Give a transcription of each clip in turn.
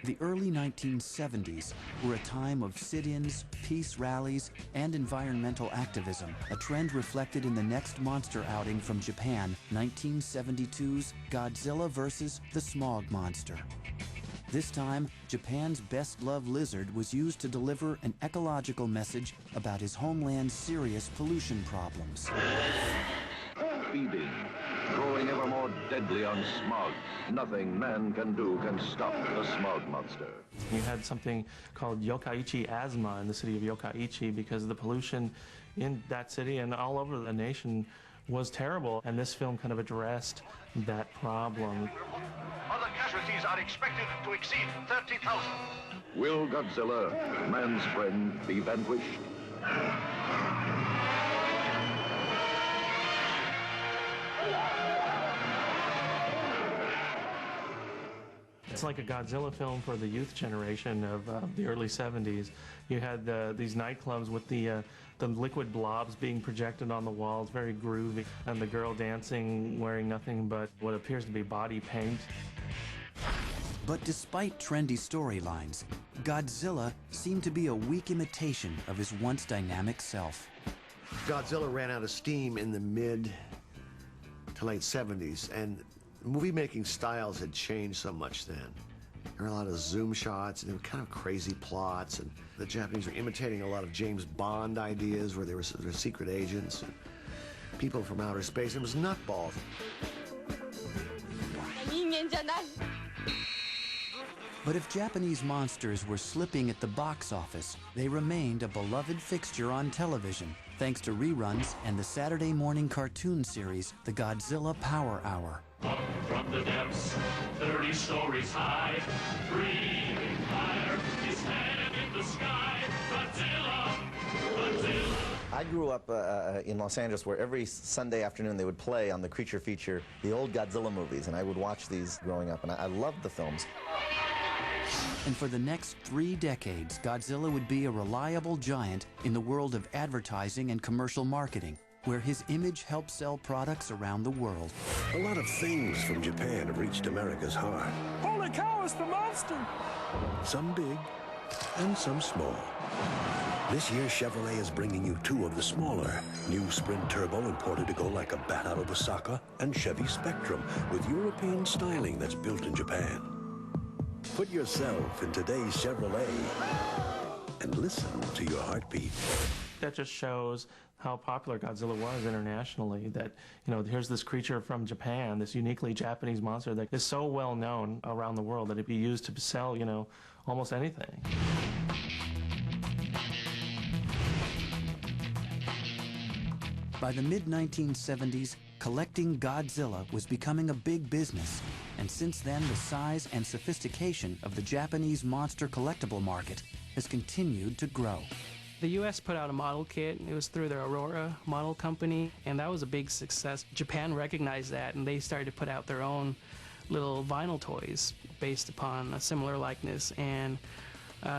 The early 1970s were a time of sit-ins, peace rallies, and environmental activism, a trend reflected in the next monster outing from Japan, 1972's Godzilla vs. the Smog Monster. This time, Japan's best-loved lizard was used to deliver an ecological message about his homeland's serious pollution problems. Feeding, growing ever more deadly on smog. Nothing man can do can stop the smog monster. You had something called Yokkaichi asthma in the city of Yokkaichi because the pollution in that city and all over the nation was terrible, and this film kind of addressed that problem. Other casualties are expected to exceed 30,000. Will Godzilla, man's friend, be vanquished? It's like a Godzilla film for the youth generation of the early 70s. You had these nightclubs with the liquid blobs being projected on the walls, very groovy, and the girl dancing wearing nothing but what appears to be body paint. But despite trendy storylines, Godzilla seemed to be a weak imitation of his once dynamic self. Godzilla ran out of steam in the mid to late 70s, and movie-making styles had changed so much then. There were a lot of zoom shots, and there were kind of crazy plots, and the Japanese were imitating a lot of James Bond ideas where they were secret agents and people from outer space. It was nutballs. But if Japanese monsters were slipping at the box office, they remained a beloved fixture on television, thanks to reruns and the Saturday morning cartoon series, The Godzilla Power Hour. Up from the depths, 30 stories high, breathing fire, his head in the sky, Godzilla, Godzilla. I grew up in Los Angeles where every Sunday afternoon they would play on the Creature Feature the old Godzilla movies, and I would watch these growing up, and I loved the films. And for the next 3 decades, Godzilla would be a reliable giant in the world of advertising and commercial marketing, where his image helped sell products around the world. A lot of things from Japan have reached America's heart. Holy cow, it's the monster! Some big and some small. This year, Chevrolet is bringing you 2 of the smaller. New Sprint Turbo imported to go like a bat out of Osaka, and Chevy Spectrum with European styling that's built in Japan. Put yourself in today's Chevrolet and listen to your heartbeat. That just shows how popular Godzilla was internationally, that, you know, here's this creature from Japan, this uniquely Japanese monster that is so well known around the world that it'd be used to sell, you know, almost anything. By the mid-1970s, collecting Godzilla was becoming a big business. And since then, the size and sophistication of the Japanese monster collectible market has continued to grow. The U.S. put out a model kit. It was through their Aurora model company, and that was a big success. Japan recognized that, and they started to put out their own little vinyl toys based upon a similar likeness. And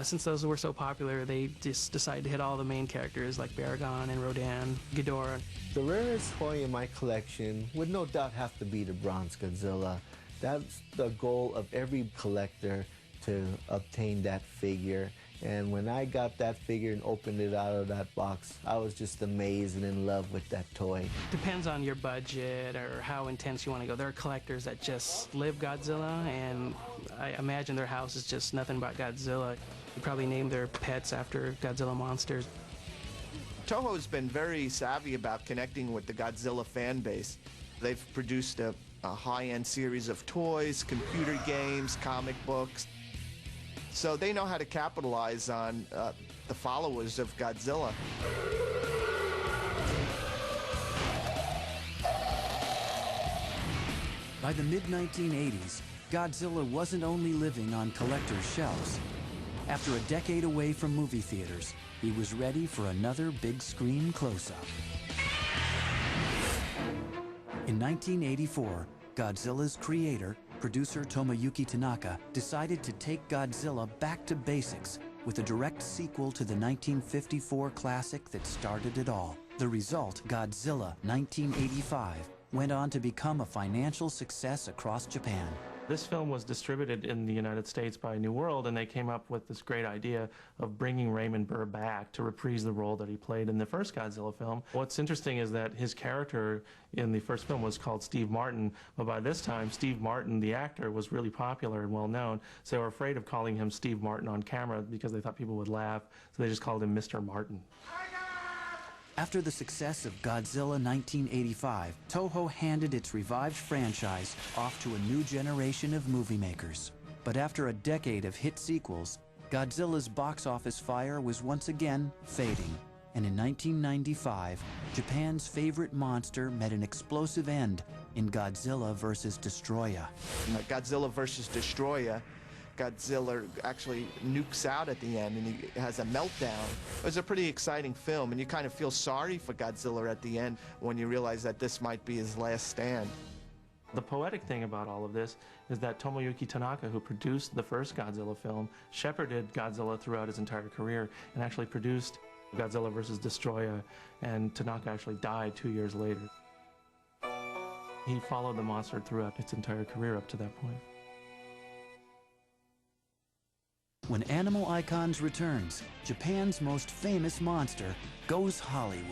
since those were so popular, they just decided to hit all the main characters like Baragon and Rodan, Ghidorah. The rarest toy in my collection would no doubt have to be the bronze Godzilla. That's the goal of every collector, to obtain that figure. And when I got that figure and opened it out of that box, I was just amazed and in love with that toy. Depends on your budget or how intense you want to go. There are collectors that just live Godzilla, and I imagine their house is just nothing but Godzilla. They probably name their pets after Godzilla monsters. Toho's been very savvy about connecting with the Godzilla fan base. They've produced a high-end series of toys, computer games, comic books. So they know how to capitalize on the followers of Godzilla. By the mid-1980s, Godzilla wasn't only living on collectors' shelves. After a decade away from movie theaters, he was ready for another big screen close-up. In 1984, Godzilla's creator, producer Tomoyuki Tanaka, decided to take Godzilla back to basics with a direct sequel to the 1954 classic that started it all. The result, Godzilla 1985, went on to become a financial success across Japan. This film was distributed in the United States by New World, and they came up with this great idea of bringing Raymond Burr back to reprise the role that he played in the first Godzilla film. What's interesting is that his character in the first film was called Steve Martin, but by this time, Steve Martin, the actor, was really popular and well known, so they were afraid of calling him Steve Martin on camera because they thought people would laugh, so they just called him Mr. Martin. After the success of Godzilla 1985, Toho handed its revived franchise off to a new generation of movie makers. But after a decade of hit sequels, Godzilla's box office fire was once again fading. And in 1995, Japan's favorite monster met an explosive end in Godzilla vs. Destroya. Godzilla vs. Destroya, Godzilla actually nukes out at the end and he has a meltdown. It was a pretty exciting film, and you kind of feel sorry for Godzilla at the end when you realize that this might be his last stand. The poetic thing about all of this is that Tomoyuki Tanaka, who produced the first Godzilla film, shepherded Godzilla throughout his entire career and actually produced Godzilla vs. Destroya, and Tanaka actually died 2 years later. He followed the monster throughout its entire career up to that point. When Animal Icons returns, Japan's most famous monster goes Hollywood.